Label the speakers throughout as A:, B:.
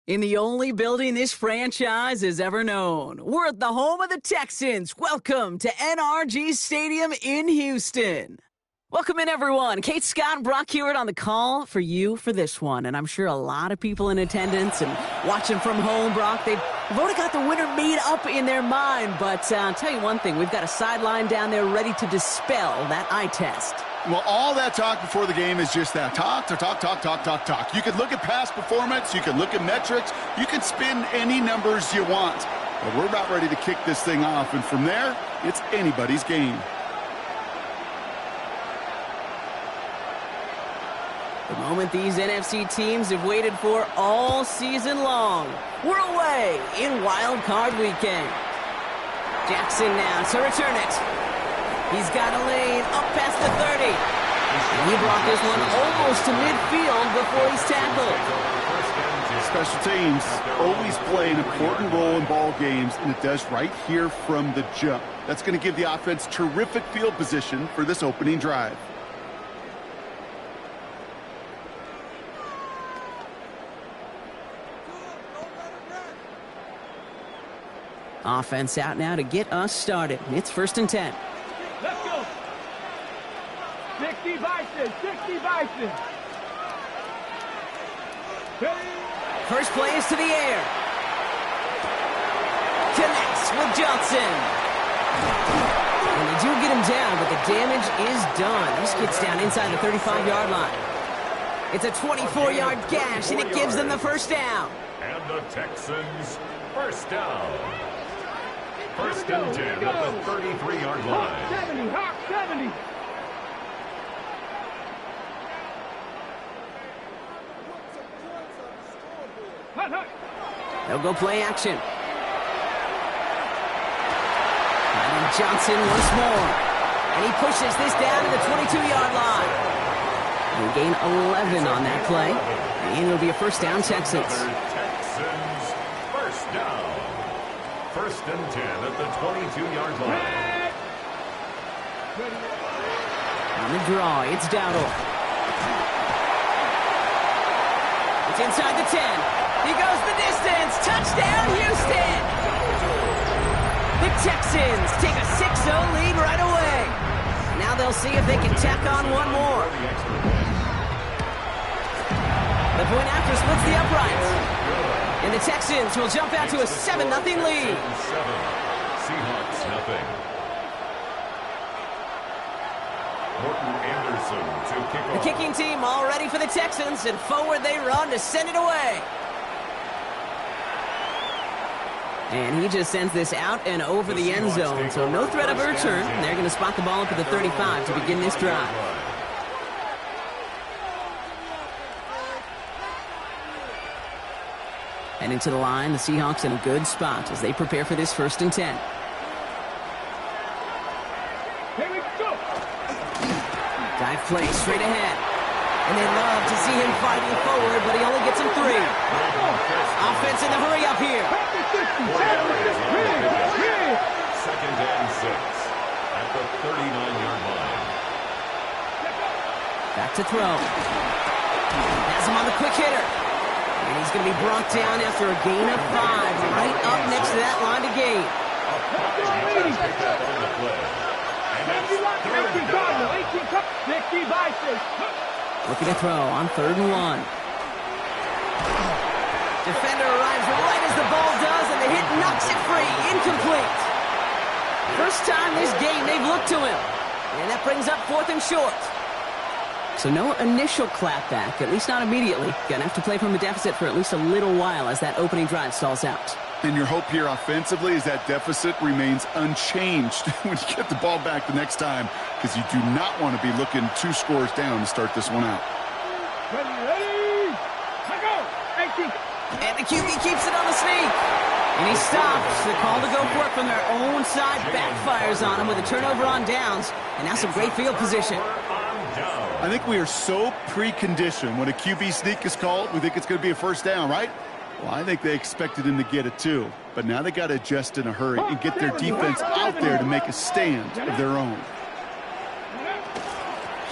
A: In the only building this franchise has ever known. We're at the home of the Texans. Welcome to NRG Stadium in Houston. Welcome in, everyone. Kate, Scott, and Brock Hewitt on the call for you for this one. And I'm sure a lot of people in attendance and watching from home, Brock, they've already got the winner made up in their mind. But I'll tell you one thing. We've got a sideline down there ready to dispel that eye test.
B: Well, all that talk before the game is just that. Talk. You can look at past performance. You can look at metrics. You can spin any numbers you want. But we're about ready to kick this thing off. And from there, it's anybody's game.
A: The moment these NFC teams have waited for all season long. We're away in Wild Card Weekend. Jackson now to return it. He's got a lane up past the 30. And he brought this one almost to midfield before he's tackled.
B: Special teams always play an important role in ball games, and it does right here from the jump. That's going to give the offense terrific field position for this opening drive.
A: Offense out now to get us started. It's 1st and 10.
C: Let's go. 60 Bison.
A: First play is to the air. Connects with Johnson. And they do get him down, but the damage is done. This gets down inside the 35-yard line. It's a 24-yard gash, and it gives them the first down.
D: And the Texans, first down. 1st and 10 at the 33-yard line.
C: Hawk 70.
A: They'll go play action. Finding Johnson once more. And he pushes this down to the 22-yard line. They gain 11 on that play. And it'll be a first down, Texans.
D: Texans, first down. 1st and 10 at the 22-yard line.
A: On the draw, it's Dowdle. It's inside the 10. He goes the distance. Touchdown, Houston! The Texans take a 6-0 lead right away. Now they'll see if they can tack on one more. The point after splits the uprights. And the Texans will jump out to a 7-0 lead. 7.
D: Seahawks, nothing. Morton Anderson to kick off.
A: The kicking team all ready for the Texans, and forward they run to send it away. And he just sends this out and over the end zone, so no threat of a return. They're going to spot the ball up at the 35 to begin this drive. And into the line, the Seahawks in a good spot as they prepare for this 1st and 10.
C: Here we go.
A: Dive play straight ahead. And they love to see him fighting forward, but he only gets him 3. Offense in the hurry up here.
D: 2nd and 6 at the 39-yard line.
A: Back to throw. Has him on the quick hitter. And he's going to be brought down after a gain of 5, right up next to that line to gain. Looking to throw on 3rd and 1. Defender arrives right as the ball does, and the hit knocks it free. Incomplete. First time this game they've looked to him. And that brings up 4th and short. So no initial clapback, at least not immediately. Gonna have to play from a deficit for at least a little while as that opening drive stalls out.
B: And your hope here offensively is that deficit remains unchanged when you get the ball back the next time, because you do not want to be looking 2 scores down to start this one out.
C: Ready, go! 18.
A: And the QB keeps it on the sneak. And he stops. The call to go for it from their own side backfires on him with a turnover on downs. And now some great field position.
B: I think we are so preconditioned when a QB sneak is called, we think it's going to be a first down, right? Well, I think they expected him to get it too. But now they got to adjust in a hurry and get their defense out there to make a stand of their own.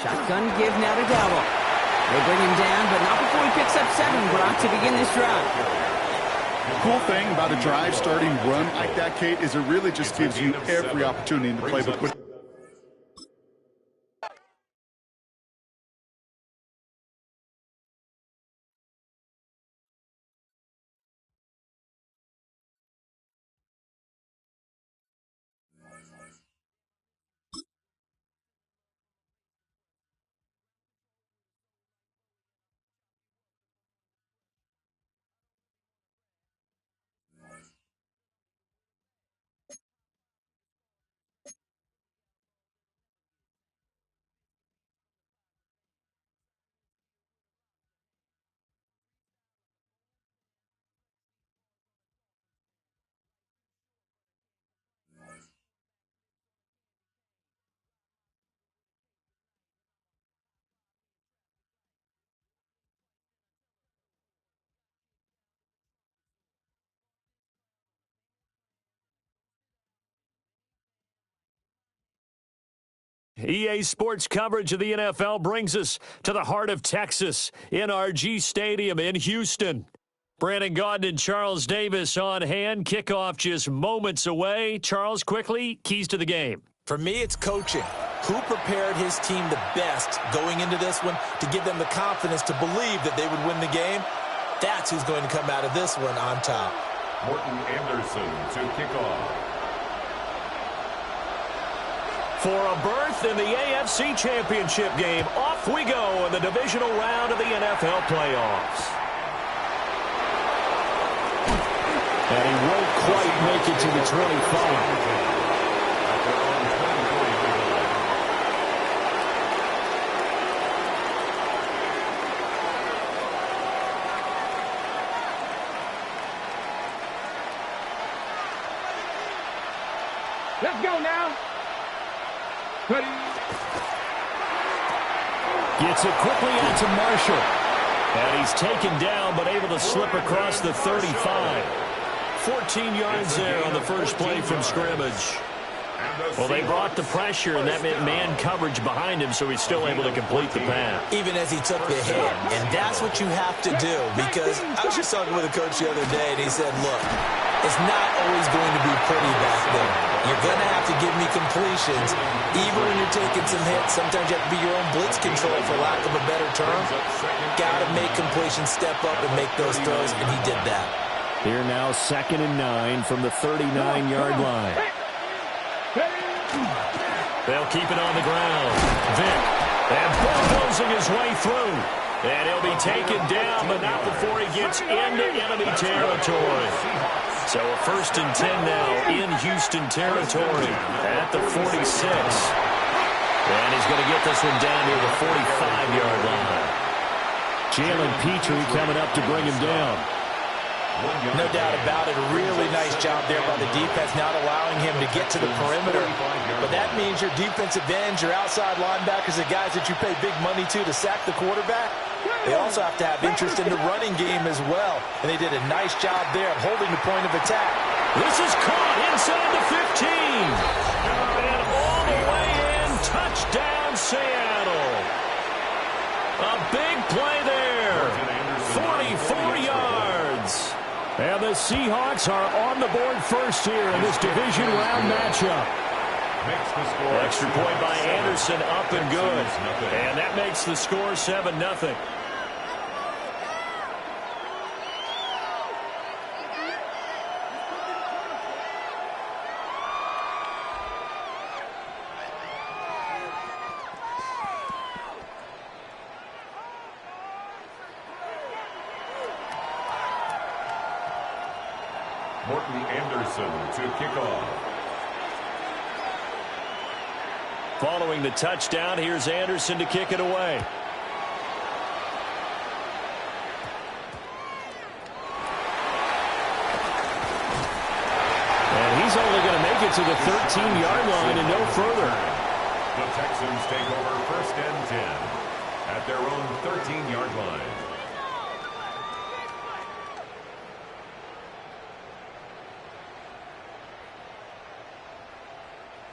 A: Shotgun give now to Dowdle. They bring him down, but not before he picks up 7, Brock, to begin this drive.
B: The cool thing about a drive starting run like that, Kate, is it really just gives you every opportunity in the playbook.
E: EA Sports coverage of the NFL brings us to the heart of Texas, NRG Stadium in Houston. Brandon Gaudin and Charles Davis on hand. Kickoff just moments away. Charles, quickly, keys to the game.
F: For me, it's coaching. Who prepared his team the best going into this one to give them the confidence to believe that they would win the game? That's who's going to come out of this one on top.
D: Morton Anderson to kick off.
E: For a berth in the AFC Championship game, off we go in the divisional round of the NFL playoffs.
F: And he won't quite make it to the 25.
C: Let's go now. Ready.
E: Gets it quickly out to Marshall. And he's taken down, but able to slip across the 35. 14 yards there on the first play from scrimmage. Well, they brought the pressure, and that meant man coverage behind him, so he's still able to complete the pass.
F: Even as he took the hit. And that's what you have to do, because I was just talking with a coach the other day, and he said, look, it's not always going to be pretty back there. You're going to have to give me completions. Even when you're taking some hits, sometimes you have to be your own blitz control, for lack of a better term. Got to make completions, step up, and make those throws, and he did that.
E: Here now, 2nd and 9 from the 39-yard line. They'll keep it on the ground. Vick, and bulldozing his way through. And he'll be taken down, but not before he gets into enemy territory. So a 1st and 10 now in Houston territory at the 46. And he's going to get this one down near the 45-yard line. Jalen Petrie coming up to bring him down.
F: No doubt about it. A really nice job there by the defense, not allowing him to get to the perimeter. But that means your defensive ends, your outside linebackers, the guys that you pay big money to sack the quarterback, they also have to have interest in the running game as well. And they did a nice job there of holding the point of attack.
E: This is caught inside the 15. And all the way in. Touchdown, Seattle. A big play there. 44 yards. And the Seahawks are on the board first here in this division round matchup. Extra point by Anderson, up and good. And that makes the score 7-0.
D: Morton Anderson to kick off.
E: Following the touchdown, here's Anderson to kick it away. And he's only going to make it to the 13-yard line and no further.
D: The Texans take over 1st and 10 at their own 13-yard line.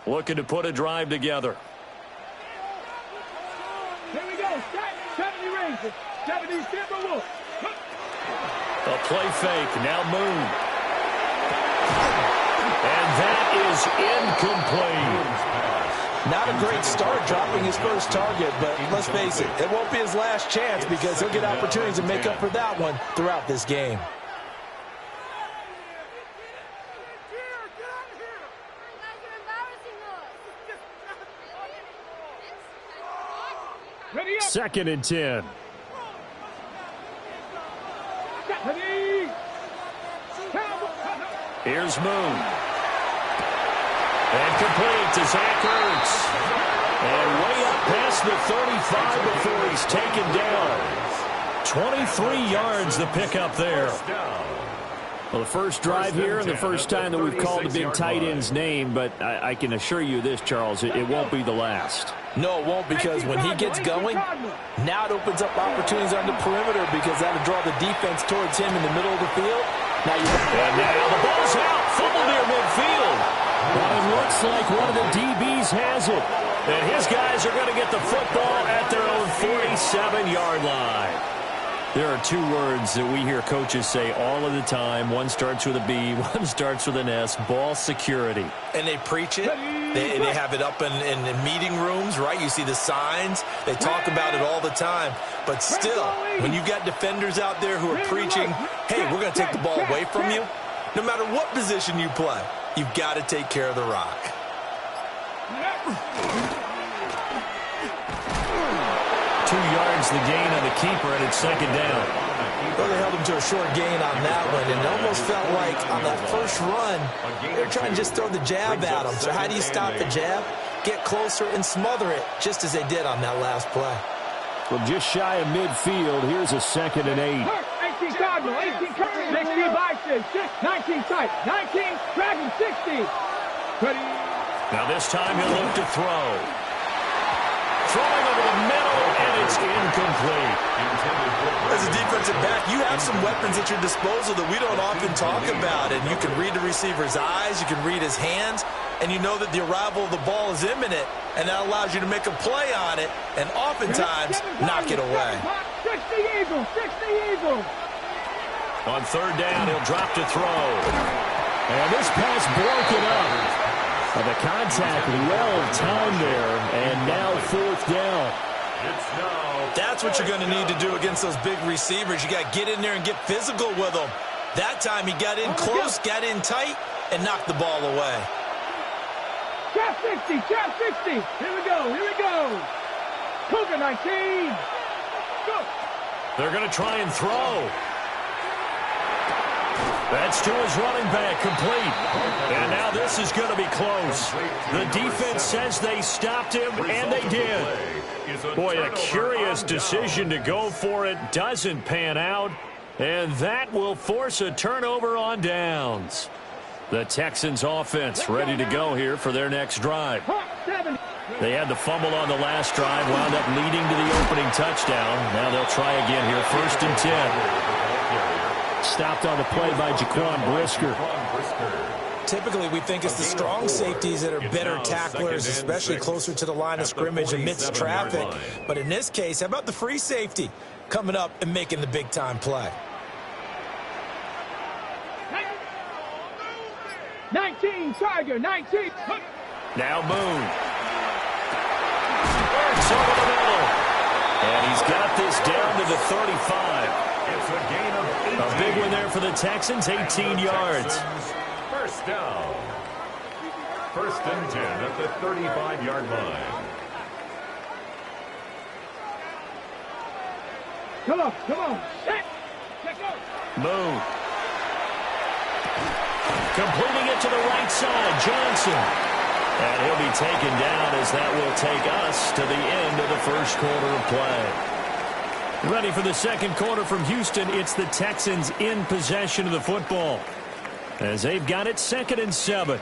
E: Looking to put a drive together.
C: Here we go. 70 Rangers. 70 Timberwolves.
E: A play fake. Now Moon. And that is incomplete.
F: Not a great start dropping his first target, but let's face it, it won't be his last chance because he'll get opportunities to make up for that one throughout this game.
E: Second and 10. Here's Moon. And complete to Zach Ertz. And way up past the 35 before he's taken down. 23 yards the pickup there. Well, the first drive here and the first time that we've called the big tight end's name, but I can assure you this, Charles, it won't be the last.
F: No, it won't, because when he gets going, now it opens up opportunities on the perimeter because that'll draw the defense towards him in the middle of the field. Now
E: the ball's out, fumble near midfield. But it looks like one of the DBs has it. And his guys are going to get the football at their own 47-yard line. There are two words that we hear coaches say all of the time. One starts with a B, one starts with an S, ball security.
F: And they preach it. They have it up in meeting rooms, right? You see the signs. They talk about it all the time. But still, when you've got defenders out there who are preaching, hey, we're going to take the ball away from you, no matter what position you play, you've got to take care of the rock.
E: 2 yards the gain on the keeper, and it's second down.
F: Well, they held him to a short gain on that one, and it almost felt like on that first run, they were trying to just throw the jab at him. So how do you stop the jab? Get closer and smother it, just as they did on that last play.
E: Well, just shy of midfield, here's a second and 8.
C: 18 Cardinal, 18 Cardinal, 16 Bison, 19 tight, 19 Dragon, 60. Ready.
E: Now this time he'll look to throw. Throwing over the middle, and it's incomplete.
F: As a defensive back, you have some weapons at your disposal that we don't often talk about, and you can read the receiver's eyes, you can read his hands, and you know that the arrival of the ball is imminent, and that allows you to make a play on it, and oftentimes knock it away.
C: 60 Eagles, 60 Eagles.
E: On third down, he'll drop to throw. And this pass broken up. The contact well-timed there, and now fourth down.
F: That's what you're going to need to do against those big receivers. You got to get in there and get physical with them. That time he got in close, got in tight, and knocked the ball away.
C: Trap 60, trap 60. Here we go, here we go. Cougar 19. Go.
E: They're going to try and throw. That's to his running back, complete. And now this is going to be close. The defense says they stopped him, and they did. Boy, a curious decision to go for it. Doesn't pan out. And that will force a turnover on downs. The Texans offense ready to go here for their next drive. They had the fumble on the last drive, wound up leading to the opening touchdown. Now they'll try again here, 1st and 10. Stopped on the play by Jaquan Brisker.
F: Typically, we think it's the strong safeties that are better tacklers, especially closer to the line of scrimmage amidst traffic. But in this case, how about the free safety coming up and making the big-time play?
C: 19, Tiger, 19.
E: Now Moon. Works over the middle. And he's got this down to the 35.
D: It's a gain of 18.
E: A big one there for the Texans, 18 yards.
D: First down. 1st and 10 at the 35-yard line.
C: Come on. Set. Go.
E: Moon. Completing it to the right side, Johnson. And he'll be taken down as that will take us to the end of the first quarter of play. Ready for the second quarter from Houston. It's the Texans in possession of the football as they've got it 2nd and 7.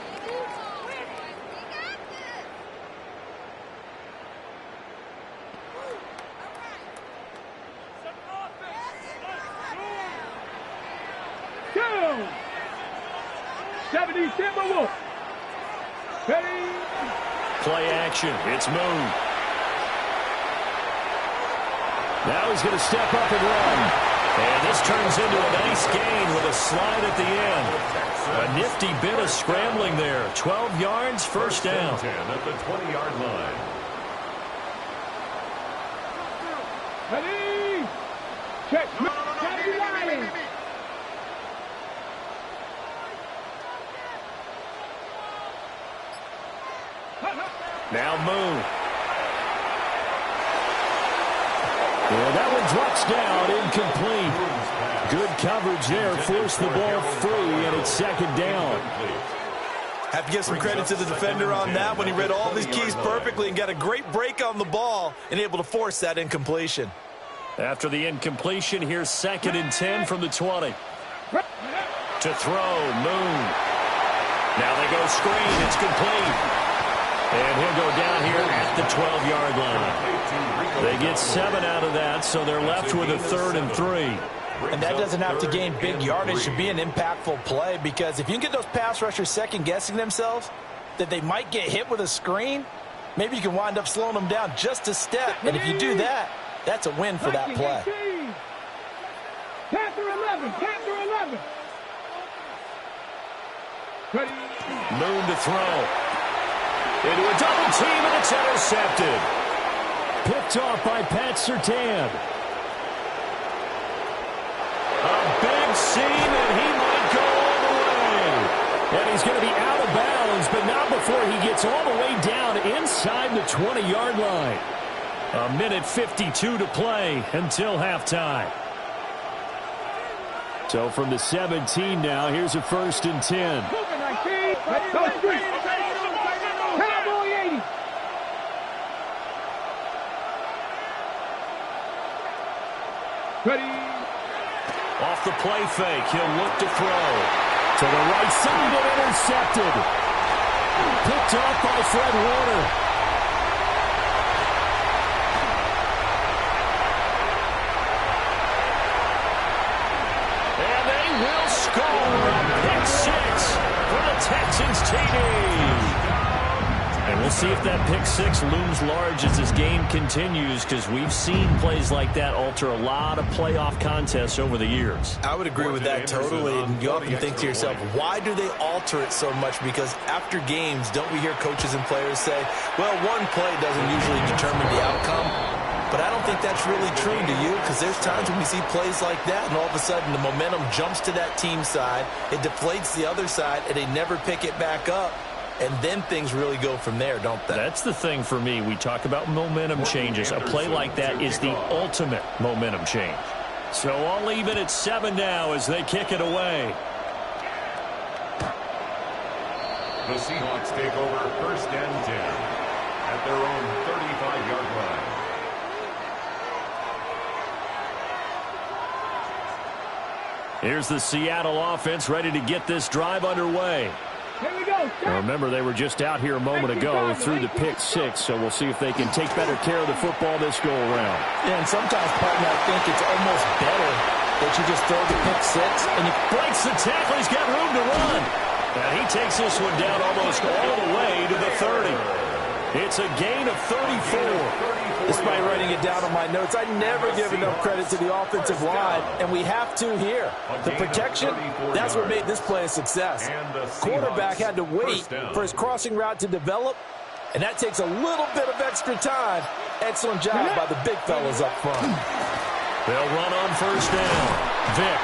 C: Go. 70 Timberwolves. Ready.
E: Play action. It's Moon. Now he's going to step up and run. And this turns into a nice gain with a slide at the end. A nifty bit of scrambling there. 12 yards, first down.
D: 10 at the 20-yard line.
C: Ready? Check. Gotta be lying.
E: Now Moon. Yeah, that one drops down, incomplete. Good coverage there, forced the ball free, and it's second down.
F: Have to give some credit to the defender on that when he read all these keys perfectly and got a great break on the ball and able to force that incompletion.
E: After the incompletion, here's 2nd and 10 from the 20. To throw, Moon. Now they go screen, it's complete. And he'll go down here at the 12-yard line. They get 7 out of that, so they're left with a 3rd and 3.
F: And that doesn't have to gain big yardage to be an impactful play, because if you can get those pass rushers second-guessing themselves that they might get hit with a screen, maybe you can wind up slowing them down just a step. And if you do that, that's a win for that play.
C: Panther 11. Panther 11. Ready?
E: Moon to throw. Into a double team, and it's intercepted. Picked off by Pat Surtain. A big seam, and he might go all the way. And he's going to be out of bounds, but not before he gets all the way down inside the 20-yard line. A minute 52 to play until halftime. So from the 17 now, here's a 1st and 10.
C: Cowboy 80. Ready?
E: Off the play fake, he'll look to throw. To the right side and intercepted. Picked off by Fred Warner. And they will score a pick 6 for the Texans TD. And we'll see if that pick 6 looms large as this game continues, because we've seen plays like that alter a lot of playoff contests over the years.
F: I would agree with that totally, and you often think to yourself, why do they alter it so much? Because after games, don't we hear coaches and players say, well, one play doesn't usually determine the outcome? But I don't think that's really true, do you? Because there's times when we see plays like that, and all of a sudden the momentum jumps to that team side, it deflates the other side, and they never pick it back up. And then things really go from there, don't they?
E: That's the thing for me. We talk about momentum changes. A play like that is the ultimate momentum change. So I'll leave it at 7 now as they kick it away.
D: The Seahawks take over 1st and 10 at their own 35-yard line.
E: Here's the Seattle offense ready to get this drive underway.
C: Here we go.
E: Now remember, they were just out here a moment ago through the pick 6, so we'll see if they can take better care of the football this go-around.
F: Yeah, and sometimes, partner, I think it's almost better that you just throw the pick 6 and you
E: breaks the tackle. He's got room to run. And he takes this one down almost all the way to the 30. It's a gain of 34.
F: Despite writing it down on my notes, I never give enough credit to the offensive line, and we have to here. The protection, that's what made this play a success. Quarterback had to wait for his crossing route to develop, and that takes a little bit of extra time. Excellent job by the big fellas up front.
E: They'll run on 1st down. Vick,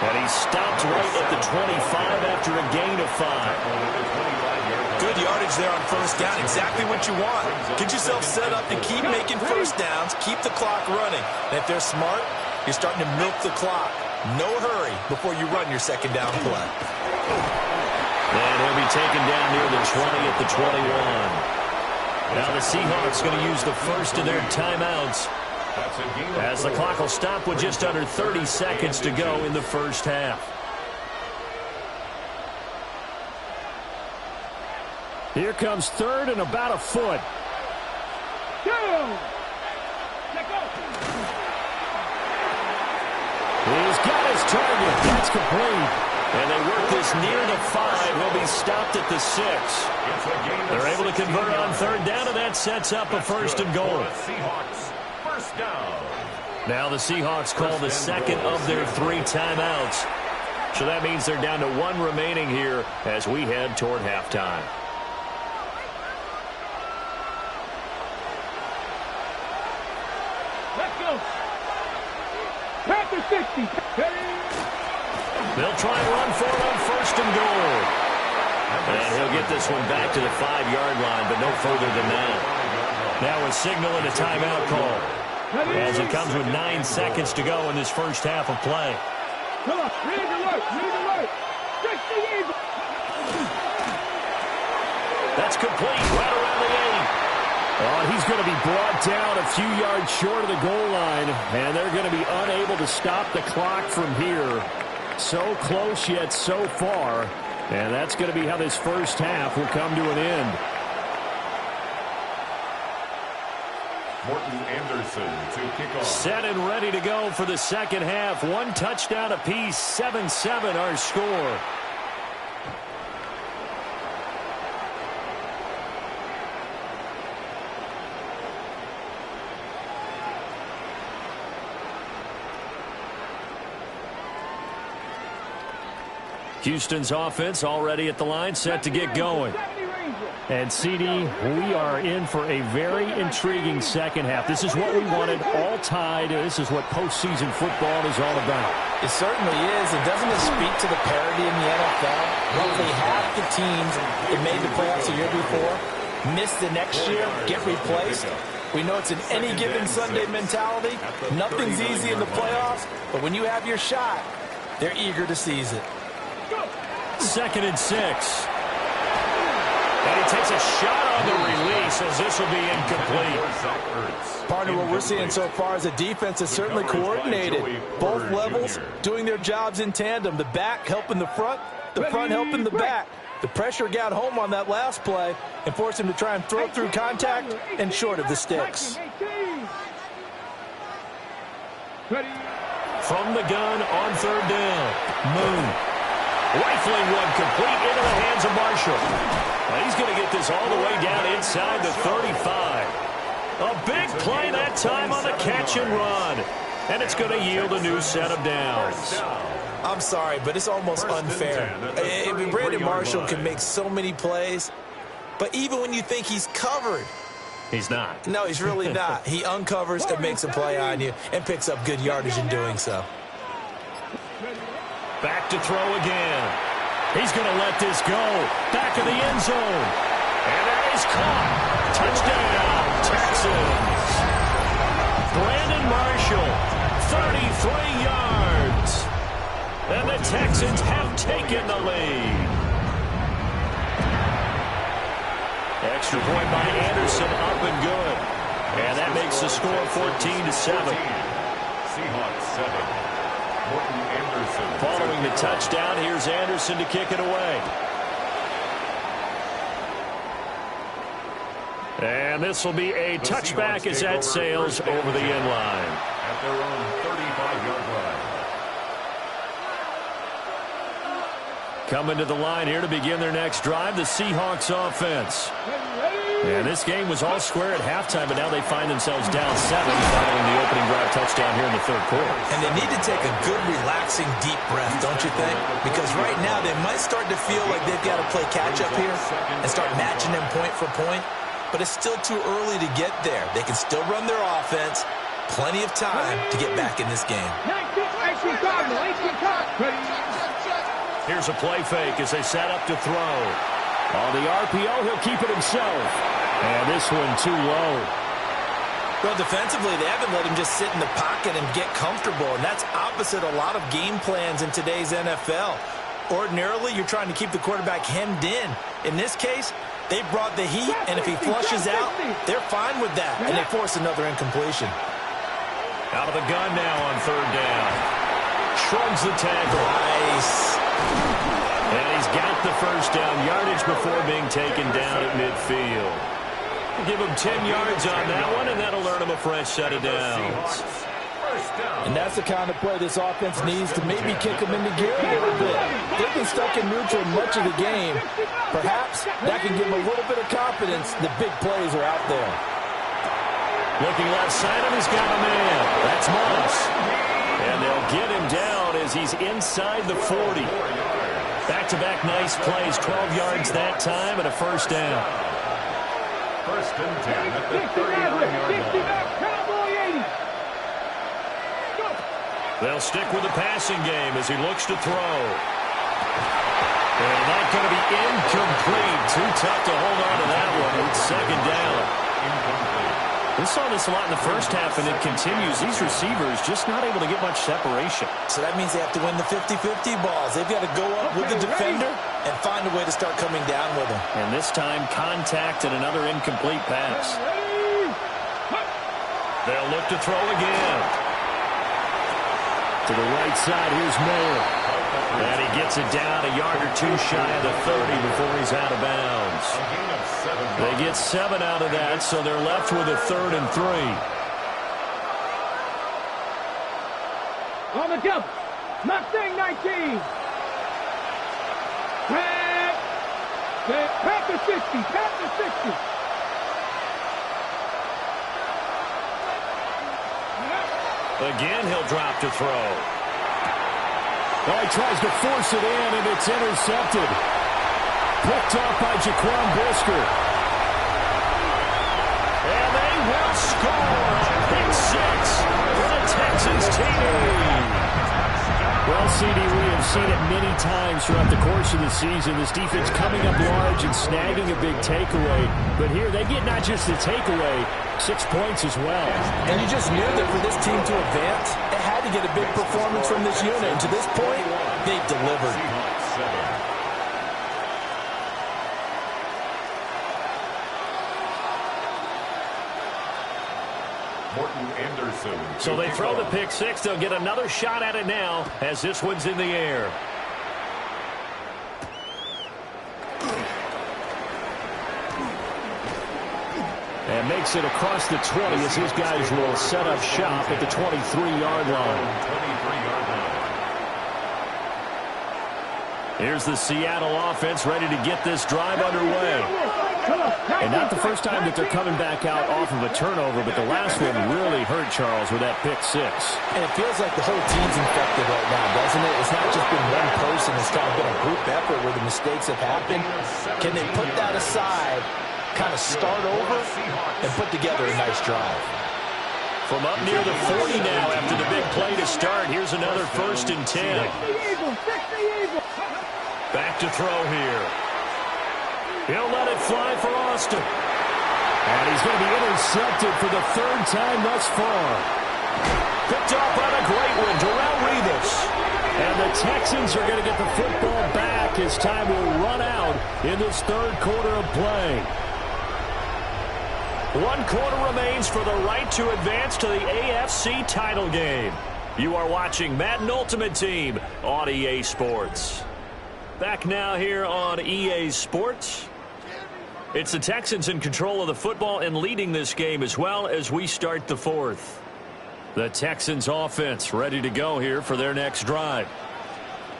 E: and he stopped right at the 25 after a gain of 5.
F: Good yardage there on 1st down. Exactly what you want. Get yourself set up to keep making 1st downs, keep the clock running. And if they're smart, you're starting to milk the clock. No hurry before you run your 2nd down play.
E: And he'll be taken down near the 20 at the 21. Now the Seahawks going to use the first of their timeouts, as the clock will stop with just under 30 seconds to go in the 1st half. Here comes 3rd and about a foot. He's got his target. That's complete. And they work this near the 5. He'll be stopped at the 6. They're able to convert on 3rd down, and that sets up a 1st and goal.
D: Seahawks, 1st down.
E: Now the Seahawks call the second of their 3 timeouts. So that means they're down to 1 remaining here as we head toward halftime.
C: Let's go. Panther 60.
E: They'll try and run for it on 1st and goal. And he'll get this one back to the 5-yard line, but no further than that. Now a signal and a timeout call, as it comes with 9 seconds to go in this first half of play.
C: Come on, read alert, read alert. 60 Eagles.
E: That's complete, right around the 8.
G: Oh, he's going to be brought down a few yards short of the goal line, and they're going to be unable to stop the clock from here. So close yet so far, and that's going to be how this first half will come to an end.
D: Morton Anderson to kick off.
E: Set and ready to go for the second half. 1 touchdown apiece, 7-7 our score. Houston's offense already at the line, set to get going.
G: And, CD, we are in for a very intriguing second half. This is what we wanted, all tied. This is what postseason football is all about.
F: It certainly is. And doesn't it speak to the parity in the NFL? Roughly half the teams that made the playoffs the year before miss the next year, get replaced. We know it's an any given Sunday mentality. Nothing's easy in the playoffs, but when you have your shot, they're eager to seize it.
E: 2nd and 6. And he takes a shot on the release as this will be incomplete.
F: Partner, what we're seeing so far is the defense is certainly coordinated. Both levels doing their jobs in tandem. The back helping the front helping the back. The pressure got home on that last play and forced him to try and throw through contact and short of the sticks.
E: From the gun on 3rd down. Moon. Rifling one complete into the hands of Marshall. Well, he's going to get this all the way down inside the 35. A big play that time on the catch and run. And it's going to yield a new set of downs.
F: I'm sorry, but it's almost unfair. I mean, Brandon Marshall can make so many plays, but even when you think he's covered,
E: he's not.
F: No, he's really not. He uncovers and makes a play on you and picks up good yardage in doing so.
E: Back to throw again. He's going to let this go. Back of the end zone. And that is caught. Touchdown, Texans. Brandon Marshall, 33 yards. And the Texans have taken the lead. Extra point by Anderson, up and good. And that makes the score 14-7.
D: Seahawks 7. Morton Anderson.
E: Following the touchdown, here's Anderson to kick it away. And this will be a touchback as that sails over the end line.
D: At their own 35-yard line.
E: Coming to the line here to begin their next drive, the Seahawks offense. And this game was all square at halftime, but now they find themselves down 7 following the opening drive touchdown here in the 3rd quarter.
F: And they need to take a good, relaxing, deep breath, don't you think? Because right now they might start to feel like they've got to play catch-up here and start matching them point for point. But it's still too early to get there. They can still run their offense. Plenty of time to get back in this game.
E: Here's a play fake as they set up to throw.
G: On the RPO, he'll keep it himself. And this one too low.
F: Well, defensively, they haven't let him just sit in the pocket and get comfortable, and that's opposite a lot of game plans in today's NFL. Ordinarily, you're trying to keep the quarterback hemmed in. In this case, they brought the heat, and if he flushes out, they're fine with that, and they force another incompletion.
E: Out of the gun now on 3rd down. Shrugs the tackle.
F: Nice.
E: And he's got the first down yardage before being taken down at midfield. Give him 10 yards on that one, and that'll earn him a fresh set of downs.
F: And that's the kind of play this offense needs to maybe kick them into gear a little bit. They've been stuck in neutral much of the game. Perhaps that can give them a little bit of confidence that big plays are out there.
E: Looking left side, and he's got a man. That's Moss.
G: he's inside the 40. Back-to-back nice plays, 12 yards that time and a first down.
D: First and 10 at the 39-yard line.
G: They'll stick with the passing game as he looks to throw. And that's going to be incomplete. Too tough to hold on to that one. It's second down.
D: Incomplete.
G: We saw this a lot in the first half, and it continues. These receivers just not able to get much separation.
F: So that means they have to win the 50-50 balls. They've got to go up with the defender and find a way to start coming down with him.
G: And this time, contact and another incomplete pass. They'll look to throw again. To the right side, here's Mayer. And he gets it down a yard or two shy of the 30 before he's out of bounds. They get 7 out of that, so they're left with a 3rd and 3.
C: On the jump. Mustang 19. Pat the 60. Pat the 60.
G: Again, he'll drop to throw. Oh, he tries to force it in, and it's intercepted. Picked off by Jaquan Brisker. And they will score on pick 6 for the Texans team. Well, CD, we have seen it many times throughout the course of the season. This defense coming up large and snagging a big takeaway. But here, they get not just the takeaway, 6 points as well.
F: And you just knew that for this team to advance, it had to get a big performance from this unit. And to this point, they've delivered.
G: So they throw the pick 6. They'll get another shot at it now as this one's in the air. And makes it across the 20 as his guys will set up shop at the 23-yard line. Here's the Seattle offense ready to get this drive underway. And not the first time that they're coming back out off of a turnover, but the last one really hurt Charles with that pick 6.
F: And it feels like the whole team's infected right now, doesn't it? It's not just been one person. It's kind of been a group effort where the mistakes have happened. Can they put that aside, kind of start over, and put together a nice drive?
G: From up near the 40 now after the big play to start, here's another 1st and 10. Back to throw here. He'll let it fly for Austin. And he's going to be intercepted for the 3rd time thus far. Picked off on a great one, Darrelle Revis. And the Texans are going to get the football back as time will run out in this 3rd quarter of play. 1 quarter remains for the right to advance to the AFC title game. You are watching Madden Ultimate Team on EA Sports. Back now here on EA Sports. It's the Texans in control of the football and leading this game as well as we start the 4th. The Texans offense ready to go here for their next drive.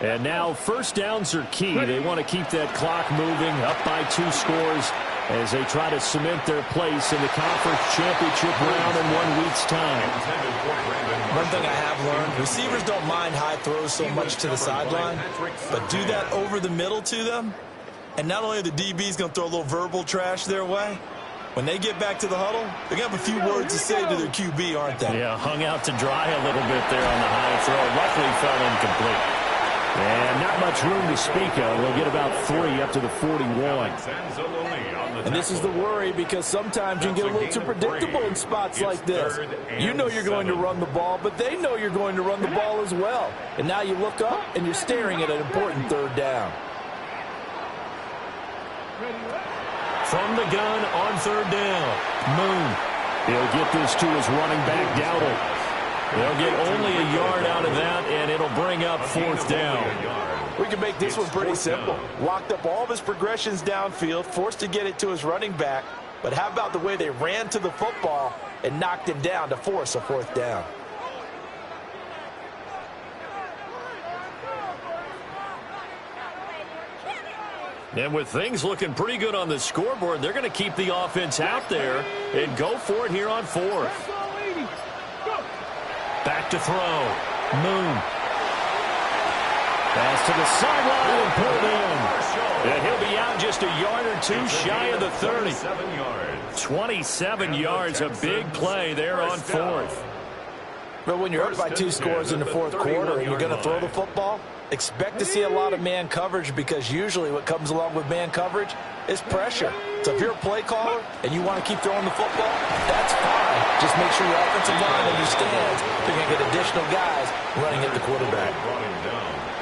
G: And now first downs are key. They want to keep that clock moving up by 2 scores as they try to cement their place in the conference championship round in 1 week's time.
F: One thing I have learned, receivers don't mind high throws so much to the sideline, but do that over the middle to them, and not only are the DBs going to throw a little verbal trash their way, when they get back to the huddle, they're going to have a few words to say to their QB, aren't they?
G: Yeah, hung out to dry a little bit there on the high throw. Luckily fell incomplete. And not much room to speak of. They'll get about 3 up to the 41.
F: And this is the worry because sometimes you can get a little too predictable in spots like this. You know you're going to run the ball, but they know you're going to run the ball as well. And now you look up and you're staring at an important 3rd down.
G: From the gun on 3rd down, Moon. He'll get this to his running back, Dowdle. They'll get only a yard out of that, and it'll bring up 4th down.
F: We can make this one pretty simple. Locked up all of his progressions downfield, forced to get it to his running back. But how about the way they ran to the football and knocked him down to force a 4th down?
G: And with things looking pretty good on the scoreboard, they're going to keep the offense out there and go for it here on 4th. Back to throw. Moon. Pass to the sideline and pulled in. And he'll be out just a yard or two shy of the 30. 27 yards, a big play there on fourth.
F: But when you're up by 2 scores in the fourth quarter and you're going to throw the football, expect to see a lot of man coverage, because usually what comes along with man coverage is pressure. So if you're a play caller and you want to keep throwing the football, that's fine. Just make sure your offensive line understands they're going to get additional guys running at the quarterback.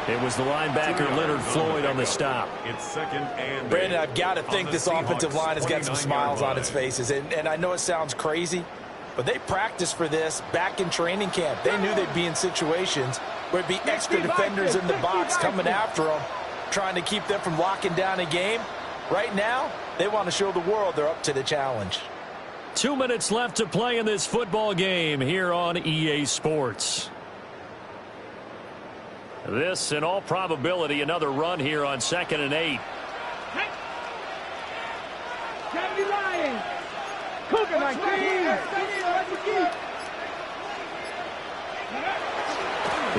G: It was the linebacker Leonard Floyd on the stop.
D: It's second and
F: Brandon, I've got to think this offensive line has got some smiles on its faces. And I know it sounds crazy, but they practiced for this back in training camp. They knew they'd be in situations where it'd be extra defenders in the box coming after them, trying to keep them from locking down a game. Right now, they want to show the world they're up to the challenge.
G: 2 minutes left to play in this football game here on EA Sports. This, in all probability, another run here on 2nd and 8.
C: Kennedy Lions. Cougar 19.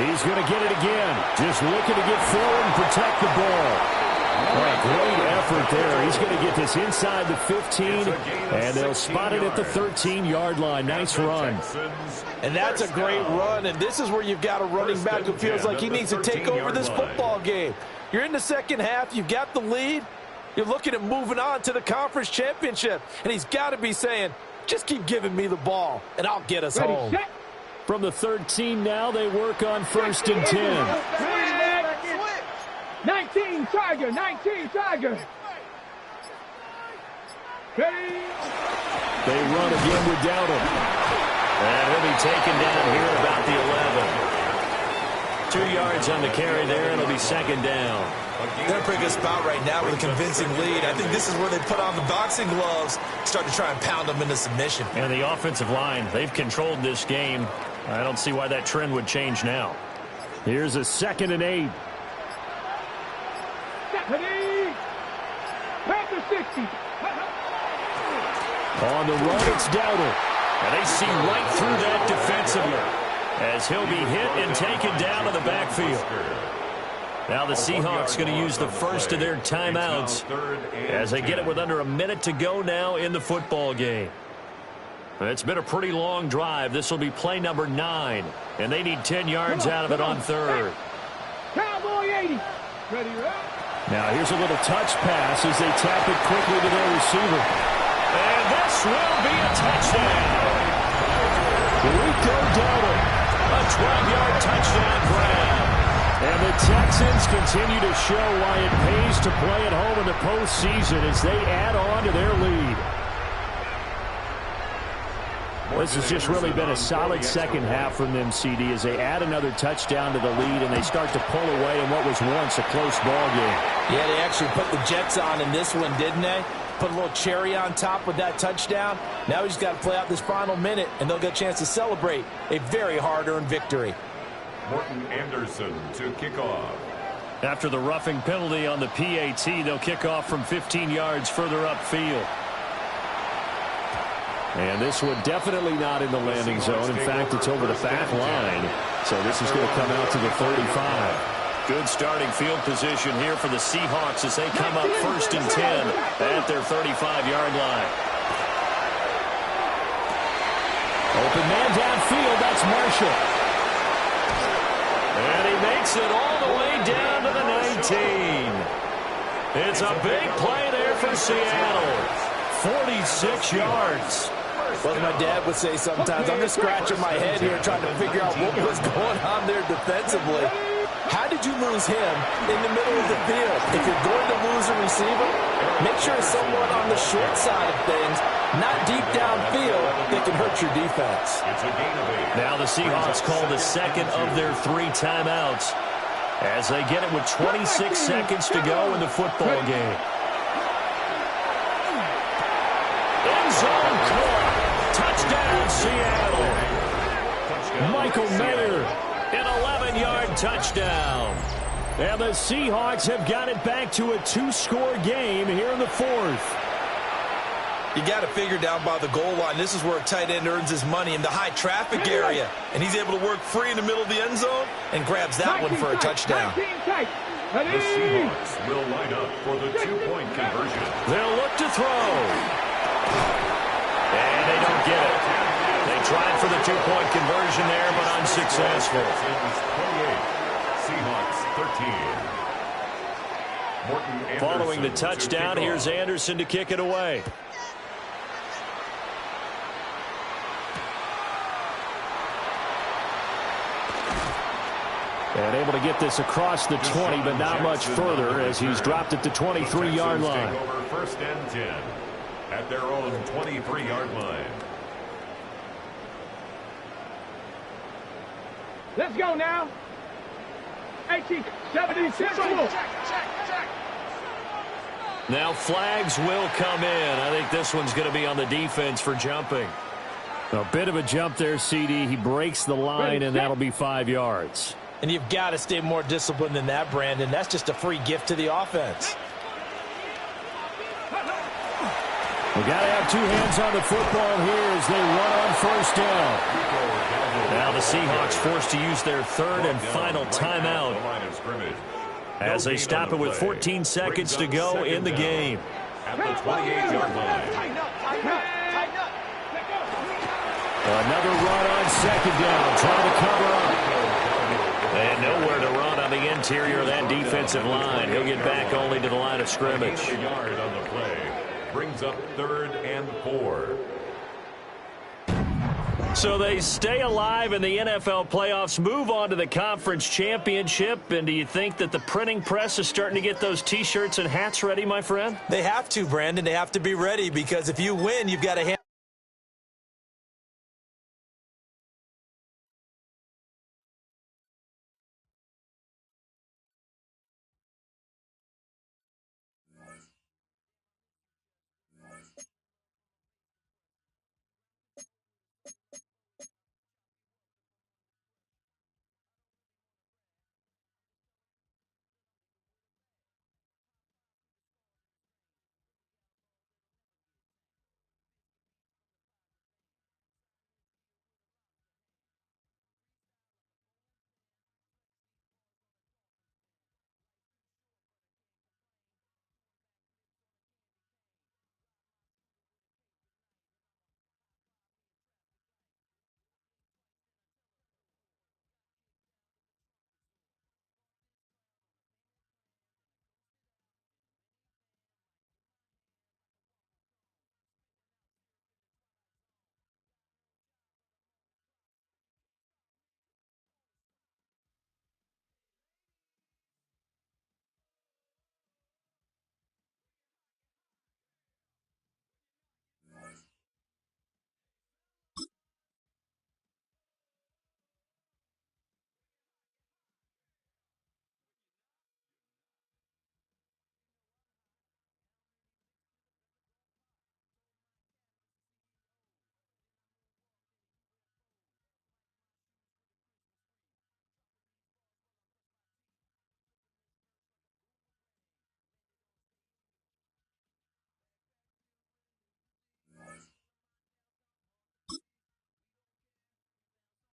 G: He's going to get it again. Just looking to get forward and protect the ball. Oh, great effort there. He's going to get this inside the 15, and they'll spot it at the 13-yard line. Nice run.
F: And that's a great run, and this is where you've got a running back who feels like he needs to take over this football game. You're in the second half. You've got the lead. You're looking at moving on to the conference championship, and he's got to be saying, just keep giving me the ball, and I'll get us home.
G: From the 13 now, they work on 1st and 10.
C: 19 Tiger, 19 Tiger. Ready?
G: They run again with Dowdle. And he'll be taken down here at about the 11. 2 yards on the carry there, and it'll be 2nd down.
F: They're in a pretty good spot right now with a convincing lead. I think this is where they put on the boxing gloves, start to try and pound them into submission.
G: And the offensive line, they've controlled this game. I don't see why that trend would change now. Here's a 2nd and 8.
C: Panther 60.
G: On the run, it's Dowdle. And they see right through that defensively as he'll be hit and taken down to the backfield. Now the Seahawks going to use the first of their timeouts as they get it with under a minute to go now in the football game. It's been a pretty long drive. This will be play number 9, and they need 10 yards out of it on 3rd.
C: Cowboy 80. Ready,
G: Now here's a little touch pass as they tap it quickly to their receiver. And this will be a touchdown. Rico Dowdle, a 12-yard touchdown grab. And the Texans continue to show why it pays to play at home in the postseason as they add on to their lead. This has just really been a solid second half from them, CD, as they add another touchdown to the lead and they start to pull away in what was once a close ball game.
F: Yeah, they actually put the Jets on in this one, didn't they? Put a little cherry on top with that touchdown. Now we just got to play out this final minute, and they'll get a chance to celebrate a very hard-earned victory.
D: Morton Anderson to kick off.
G: After the roughing penalty on the PAT, they'll kick off from 15 yards further upfield. And this one definitely not in the landing zone. In fact, it's over the back line. So this is going to come out to the 35. Good starting field position here for the Seahawks as they come up 1st and 10 at their 35-yard line. Open man downfield, that's Marshall. And he makes it all the way down to the 19. It's a big play there for Seattle. 46 yards.
F: Well, my dad would say sometimes, I'm just scratching my head here trying to figure out what was going on there defensively. How did you lose him in the middle of the field? If you're going to lose a receiver, make sure it's someone on the short side of things, not deep downfield, that can hurt your defense.
G: Now the Seahawks call the second of their 3 timeouts as they get it with 26 seconds to go in the football game. End zone caught. Touchdown, Seattle. Michael Mayer, an 11-yard touchdown. And the Seahawks have got it back to a 2-score game here in the 4th.
F: You got to figure down by the goal line. This is where a tight end earns his money in the high traffic area. And he's able to work free in the middle of the end zone and grabs that one for a touchdown.
D: The Seahawks will line up for the two-point conversion.
G: They'll look to throw. And they don't get it. They tried for the two-point conversion there, but unsuccessful.
D: Seahawks 13.
G: Following the touchdown, here's Anderson to kick it away. And able to get this across the 20, but not much further as he's dropped at the 23-yard line.
D: Over 1st and 10 at their own 23-yard line.
C: Let's go now. 18, 76.
G: Now flags will come in. I think this one's going to be on the defense for jumping. A bit of a jump there, CD. He breaks the line, and that'll be 5 yards.
F: And you've got to stay more disciplined than that, Brandon. That's just a free gift to the offense.
G: We got to have two hands on the football here as they run on 1st down. Now the Seahawks forced to use their 3rd and final timeout as they stop it with 14 seconds to go in the game.
D: At the 28-yard line.
G: Another run on 2nd down, trying to cover up. And nowhere to run on the interior of that defensive line. He'll get back only to the line of scrimmage.
D: A yard on the play. Brings up 3rd and 4.
G: So they stay alive in the NFL playoffs, move on to the conference championship. And do you think that the printing press is starting to get those T-shirts and hats ready, my friend?
F: They have to, Brandon. They have to be ready because if you win, you've got to